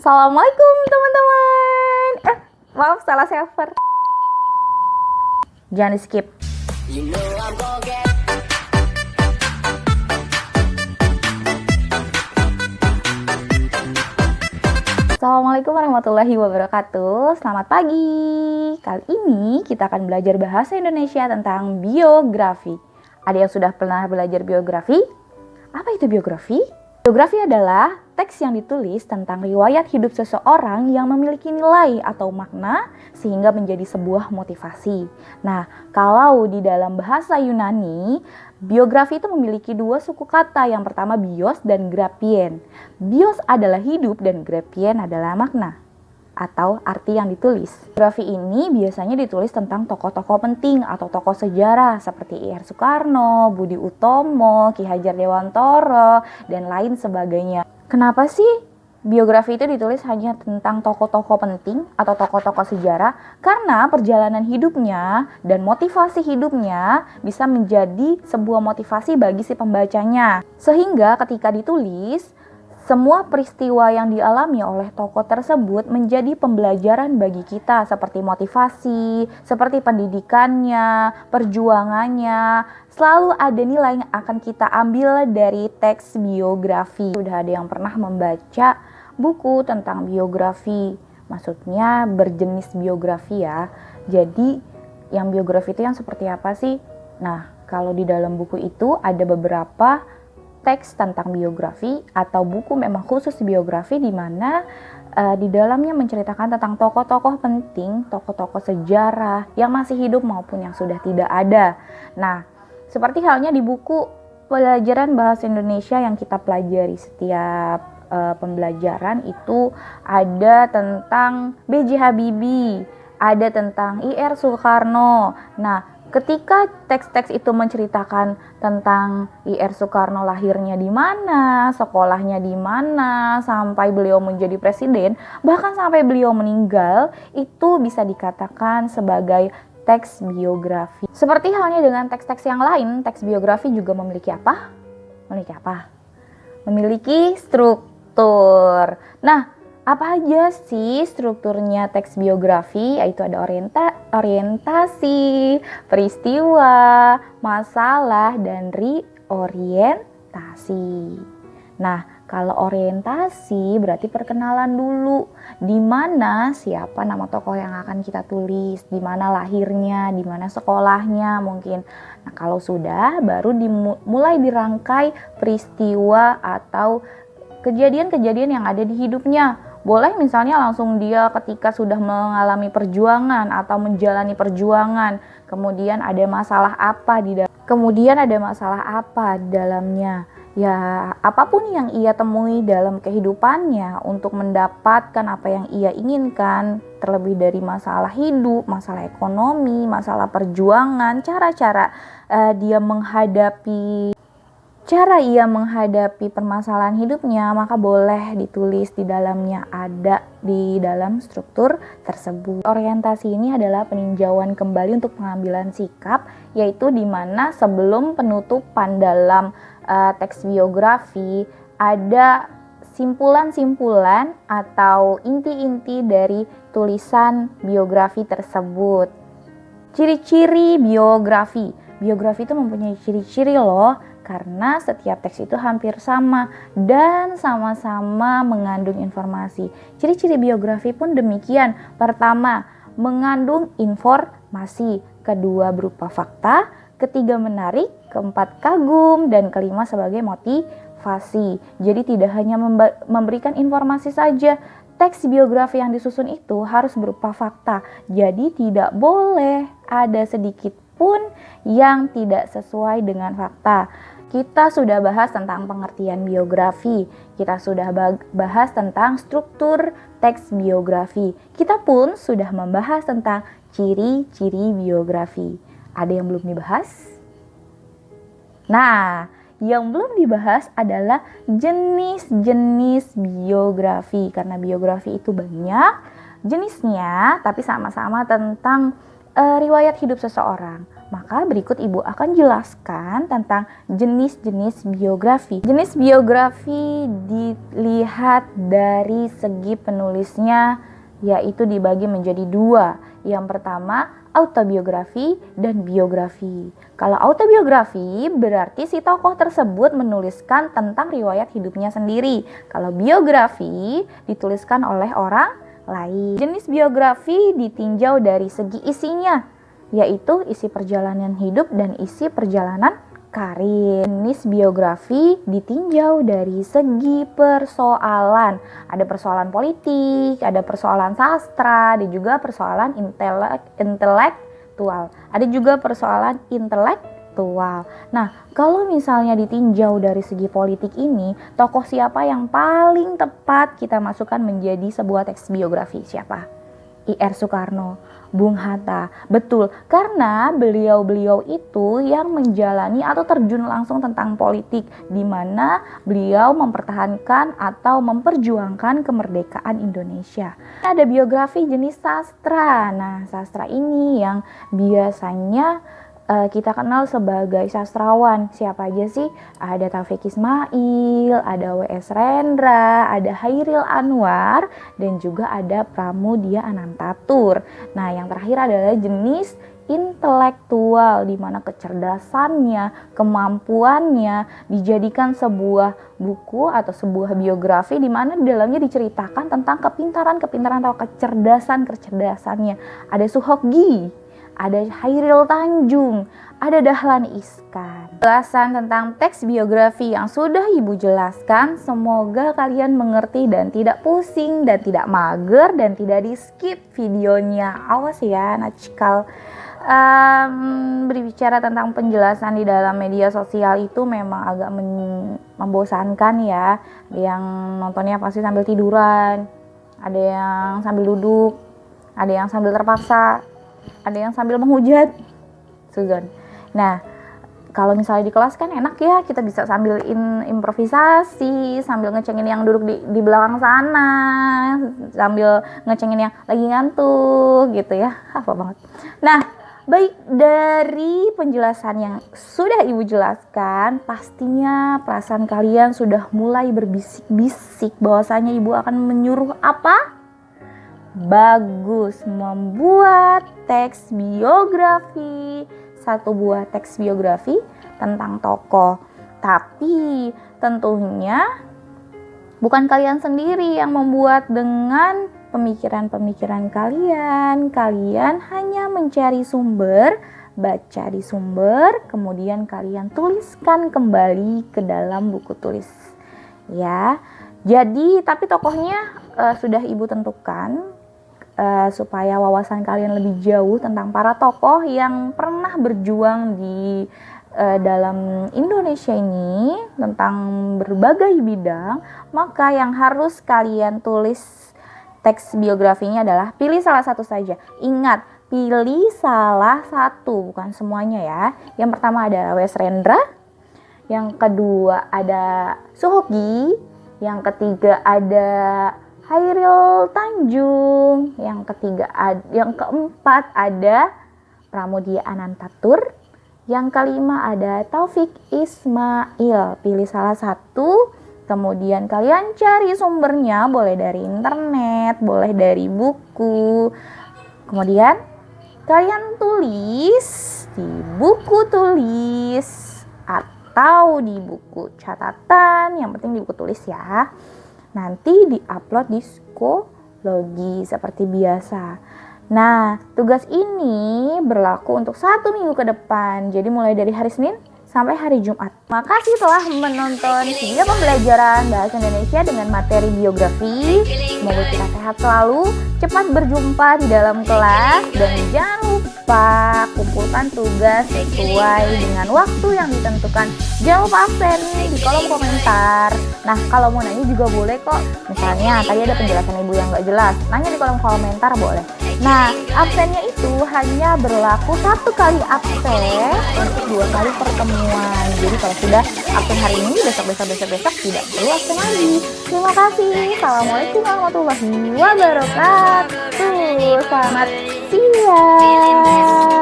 Assalamualaikum teman-teman. Maaf salah server. Jangan di skip. Assalamualaikum warahmatullahi wabarakatuh. Selamat pagi. Kali ini kita akan belajar bahasa Indonesia tentang biografi. Ada yang sudah pernah belajar biografi? Apa itu biografi? Biografi adalah teks yang ditulis tentang riwayat hidup seseorang yang memiliki nilai atau makna sehingga menjadi sebuah motivasi. Nah, kalau di dalam bahasa Yunani, biografi itu memiliki dua suku kata. Yang pertama bios dan grapien. Bios adalah hidup dan grapien adalah makna atau arti yang ditulis. Biografi ini biasanya ditulis tentang tokoh-tokoh penting atau tokoh sejarah seperti I.R. Soekarno, Budi Utomo, Ki Hajar Dewantoro, dan lain sebagainya. Kenapa sih biografi itu ditulis hanya tentang tokoh-tokoh penting atau tokoh-tokoh sejarah? Karena perjalanan hidupnya dan motivasi hidupnya bisa menjadi sebuah motivasi bagi si pembacanya. Sehingga ketika ditulis, semua peristiwa yang dialami oleh tokoh tersebut menjadi pembelajaran bagi kita seperti motivasi, seperti pendidikannya, perjuangannya. Selalu ada nilai yang akan kita ambil dari teks biografi. Sudah ada yang pernah membaca buku tentang biografi, maksudnya berjenis biografi ya. Jadi yang biografi itu yang seperti apa sih? Nah, kalau di dalam buku itu ada beberapa teks tentang biografi atau buku memang khusus biografi di mana di dalamnya menceritakan tentang tokoh-tokoh penting, tokoh-tokoh sejarah yang masih hidup maupun yang sudah tidak ada. Nah, seperti halnya di buku pelajaran bahasa Indonesia yang kita pelajari setiap pembelajaran itu ada tentang B.J. Habibie, ada tentang I.R. Soekarno. Nah, ketika teks-teks itu menceritakan tentang I.R. Soekarno lahirnya di mana, sekolahnya di mana, sampai beliau menjadi presiden, bahkan sampai beliau meninggal, itu bisa dikatakan sebagai teks biografi. Seperti halnya dengan teks-teks yang lain, teks biografi juga memiliki apa? Memiliki struktur. Nah, apa aja sih strukturnya teks biografi? Yaitu ada orientasi, peristiwa, masalah, dan reorientasi. Nah, kalau orientasi berarti perkenalan dulu. Di mana siapa nama tokoh yang akan kita tulis, di mana lahirnya, di mana sekolahnya mungkin. Nah, kalau sudah baru mulai dirangkai peristiwa atau kejadian-kejadian yang ada di hidupnya. Boleh misalnya langsung dia ketika sudah mengalami perjuangan atau menjalani perjuangan, kemudian ada masalah apa di dalamnya. Ya, apapun yang ia temui dalam kehidupannya untuk mendapatkan apa yang ia inginkan, terlebih dari masalah hidup, masalah ekonomi, masalah perjuangan, cara ia menghadapi permasalahan hidupnya, maka boleh ditulis di dalamnya, ada di dalam struktur tersebut. Orientasi ini adalah peninjauan kembali untuk pengambilan sikap, yaitu di mana sebelum penutupan dalam teks biografi ada simpulan-simpulan atau inti-inti dari tulisan biografi tersebut. Ciri-ciri biografi. Biografi itu mempunyai ciri-ciri loh, karena setiap teks itu hampir sama dan sama-sama mengandung informasi. Ciri-ciri biografi pun demikian. Pertama, mengandung informasi. Kedua, berupa fakta. Ketiga, menarik. Keempat, kagum. Dan kelima, sebagai motivasi. Jadi tidak hanya memberikan informasi saja. Teks biografi yang disusun itu harus berupa fakta. Jadi tidak boleh ada sedikit pun yang tidak sesuai dengan fakta. Kita sudah bahas tentang pengertian biografi. Kita sudah bahas tentang struktur teks biografi. Kita pun sudah membahas tentang ciri-ciri biografi. Ada yang belum dibahas? Nah, yang belum dibahas adalah jenis-jenis biografi. Karena biografi itu banyak jenisnya, tapi sama-sama tentang riwayat hidup seseorang. Maka berikut Ibu akan jelaskan tentang jenis-jenis biografi. Jenis biografi dilihat dari segi penulisnya, yaitu dibagi menjadi dua. Yang pertama, autobiografi dan biografi. Kalau autobiografi berarti si tokoh tersebut menuliskan tentang riwayat hidupnya sendiri. Kalau biografi dituliskan oleh orang lain. Jenis biografi ditinjau dari segi isinya, yaitu isi perjalanan hidup dan isi perjalanan karir. Jenis biografi ditinjau dari segi persoalan. Ada persoalan politik, ada persoalan sastra, ada juga persoalan intelektual. Ada juga persoalan intelektual. Nah, kalau misalnya ditinjau dari segi politik ini, tokoh siapa yang paling tepat kita masukkan menjadi sebuah teks biografi? Siapa? I.R. Soekarno, Bung Hatta. Betul, karena beliau-beliau itu yang menjalani atau terjun langsung tentang politik, di mana beliau mempertahankan atau memperjuangkan kemerdekaan Indonesia. Ada biografi jenis sastra. Nah, sastra ini yang biasanya kita kenal sebagai sastrawan. Siapa aja sih? Ada Taufik Ismail, ada W.S. Rendra, ada Hairil Anwar, dan juga ada Pramudia Anantatur. Nah, yang terakhir adalah jenis intelektual, di mana kecerdasannya, kemampuannya dijadikan sebuah buku atau sebuah biografi, di mana di dalamnya diceritakan tentang kepintaran-kepintaran atau kecerdasannya. Ada Suhokgi, ada Hairil Tanjung, ada Dahlan Iskan. Penjelasan tentang teks biografi yang sudah Ibu jelaskan, semoga kalian mengerti dan tidak pusing dan tidak mager dan tidak di skip videonya. Awas ya, Najkal. Berbicara tentang penjelasan di dalam media sosial itu memang agak membosankan ya. Ada yang nontonnya pasti sambil tiduran, ada yang sambil duduk, ada yang sambil terpaksa, ada yang sambil menghujat, Suzon. Nah, kalau misalnya di kelas kan enak ya, kita bisa sambil improvisasi, sambil ngecengin yang duduk di belakang sana, sambil ngecengin yang lagi ngantuk gitu ya. Apa banget. Nah, baik, dari penjelasan yang sudah Ibu jelaskan, pastinya perasaan kalian sudah mulai berbisik-bisik bahwasanya Ibu akan menyuruh apa? Bagus, membuat teks biografi, satu buah teks biografi tentang tokoh. Tapi tentunya bukan kalian sendiri yang membuat dengan pemikiran-pemikiran kalian. Kalian hanya mencari sumber, baca di sumber, kemudian kalian tuliskan kembali ke dalam buku tulis. Ya, jadi tapi tokohnya sudah Ibu tentukan. Supaya wawasan kalian lebih jauh tentang para tokoh yang pernah berjuang di dalam Indonesia ini tentang berbagai bidang, maka yang harus kalian tulis teks biografinya adalah pilih salah satu saja. Ingat, pilih salah satu, bukan semuanya ya. Yang pertama ada W.S. Rendra, yang kedua ada Suhoki, yang ketiga ada Hairil Tanjung, yang keempat ada Pramudia Anantatur, yang kelima ada Taufik Ismail. Pilih salah satu, kemudian kalian cari sumbernya, boleh dari internet, boleh dari buku. Kemudian kalian tulis di buku tulis atau di buku catatan, yang penting di buku tulis ya. Nanti di-upload di Psikologi seperti biasa. Nah, tugas ini berlaku untuk 1 minggu ke depan. Jadi mulai dari hari Senin sampai hari Jumat. Makasih telah menonton video pembelajaran Bahasa Indonesia dengan materi biografi. Semoga kita sehat selalu, cepat berjumpa di dalam kelas, dan jangan lupa kumpulkan tugas sesuai dengan waktu yang ditentukan. Jangan lupa absen di kolom komentar. Nah, kalau mau nanya juga boleh kok. Misalnya tadi ada penjelasan Ibu yang gak jelas, nanya di kolom komentar boleh. Nah, absennya itu hanya berlaku 1 kali absen untuk 2 kali pertemuan. Jadi kalau sudah absen hari ini, besok tidak perlu absen lagi. Terima kasih. Assalamualaikum warahmatullahi wabarakatuh. Selamat siang.